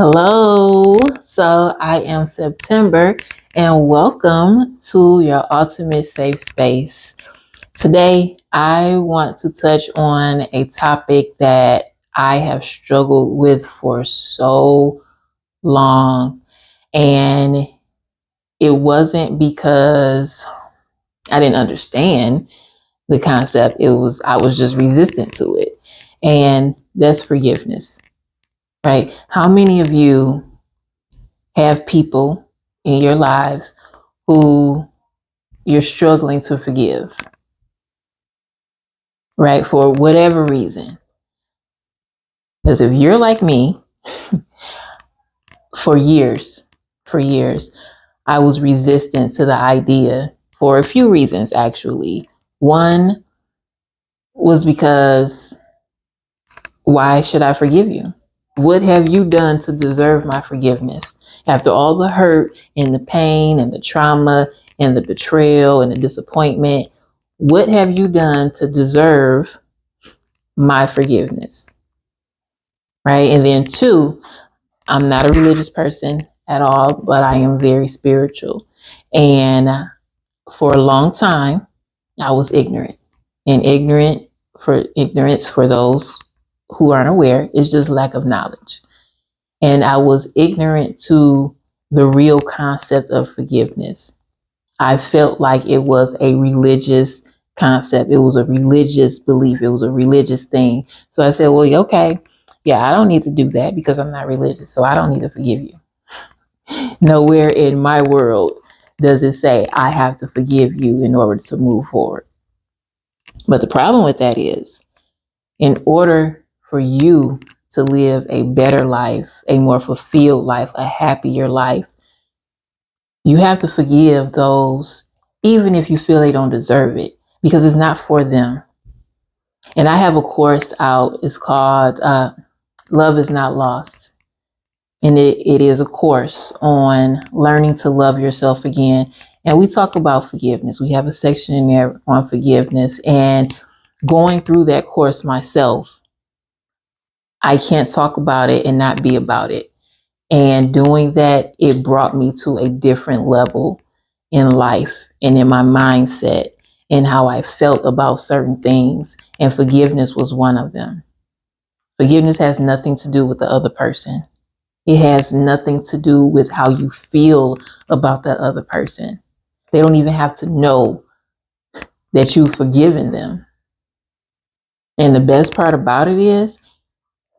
Hello. So I am September and welcome to your ultimate safe space. Today I want to touch on a topic that I have struggled with for so long, and it wasn't because I didn't understand the concept. I was just resistant to it. And that's forgiveness, right? How many of you have people in your lives who you're struggling to forgive, right? For whatever reason. Because if you're like me, for years, for years, I was resistant to the idea for a few reasons, actually. One was because why should I forgive you? What have you done to deserve my forgiveness? After all the hurt and the pain and the trauma and the betrayal and the disappointment, what have you done to deserve my forgiveness? Right? And then two, I'm not a religious person at all, but I am very spiritual. And for a long time, I was ignorant. And ignorance for those who aren't aware is just lack of knowledge. And I was ignorant to the real concept of forgiveness. I felt like it was a religious concept. It was a religious belief. It was a religious thing. So I said, well, okay, yeah, I don't need to do that because I'm not religious. So I don't need to forgive you. Nowhere in my world does it say I have to forgive you in order to move forward. But the problem with that is, in order for you to live a better life, a more fulfilled life, a happier life, you have to forgive those, even if you feel they don't deserve it, because it's not for them. And I have a course out. It's called Love is Not Lost. And it is a course on learning to love yourself again. And we talk about forgiveness. We have a section in there on forgiveness. And going through that course myself, I can't talk about it and not be about it. And doing that, it brought me to a different level in life and in my mindset and how I felt about certain things. And forgiveness was one of them. Forgiveness has nothing to do with the other person. It has nothing to do with how you feel about that other person. They don't even have to know that you've forgiven them. And the best part about it is,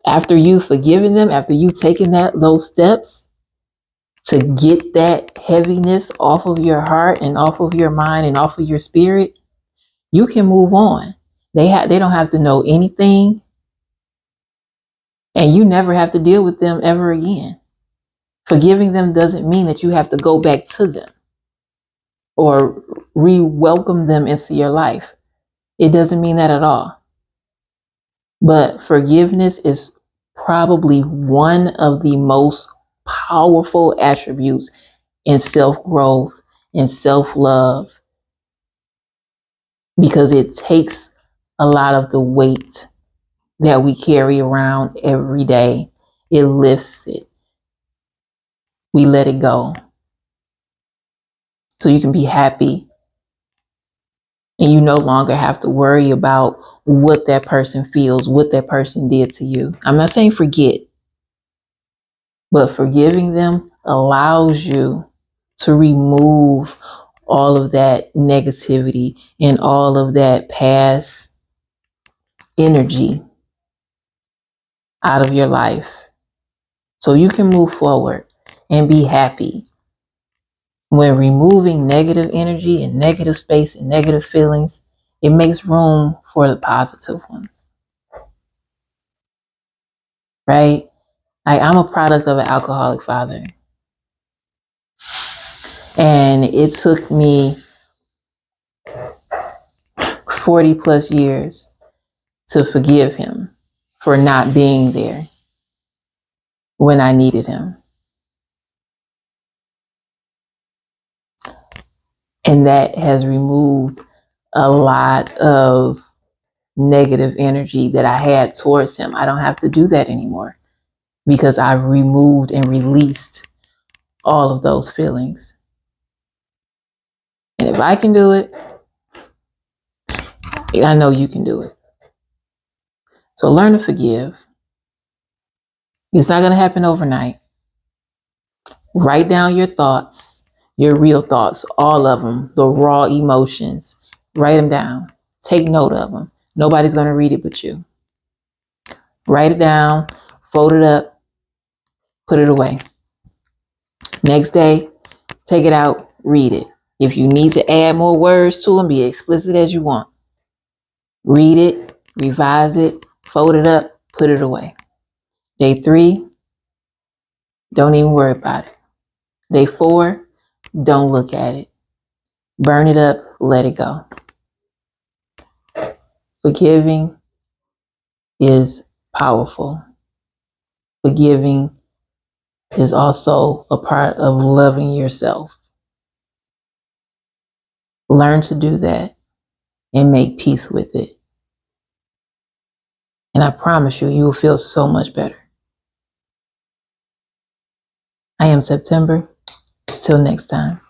after you've forgiven them, after you've taken those steps to get that heaviness off of your heart and off of your mind and off of your spirit, you can move on. They don't have to know anything, and you never have to deal with them ever again. Forgiving them doesn't mean that you have to go back to them or re-welcome them into your life. It doesn't mean that at all. But forgiveness is probably one of the most powerful attributes in self-growth and self-love, because it takes a lot of the weight that we carry around every day. It lifts it. We let it go. So you can be happy and you no longer have to worry about what that person feels, what that person did to you. I'm not saying forget, but forgiving them allows you to remove all of that negativity and all of that past energy out of your life so you can move forward and be happy. When removing negative energy and negative space and negative feelings, it makes room for the positive ones, right? I'm a product of an alcoholic father. And it took me 40 plus years to forgive him for not being there when I needed him. And that has removed a lot of negative energy that I had towards him. I don't have to do that anymore because I've removed and released all of those feelings. And if I can do it, I know you can do it. So learn to forgive. It's not going to happen overnight. Write down your thoughts, your real thoughts, all of them, the raw emotions. Write them down. Take note of them. Nobody's going to read it but you. Write it down, fold it up, put it away. Next day, take it out, read it. If you need to add more words to them, be explicit as you want. Read it, revise it, fold it up, put it away. Day 3, don't even worry about it. Day 4, don't look at it. Burn it up, let it go. Forgiving is powerful. Forgiving is also a part of loving yourself. Learn to do that and make peace with it. And I promise you, you will feel so much better. I am September. Till next time.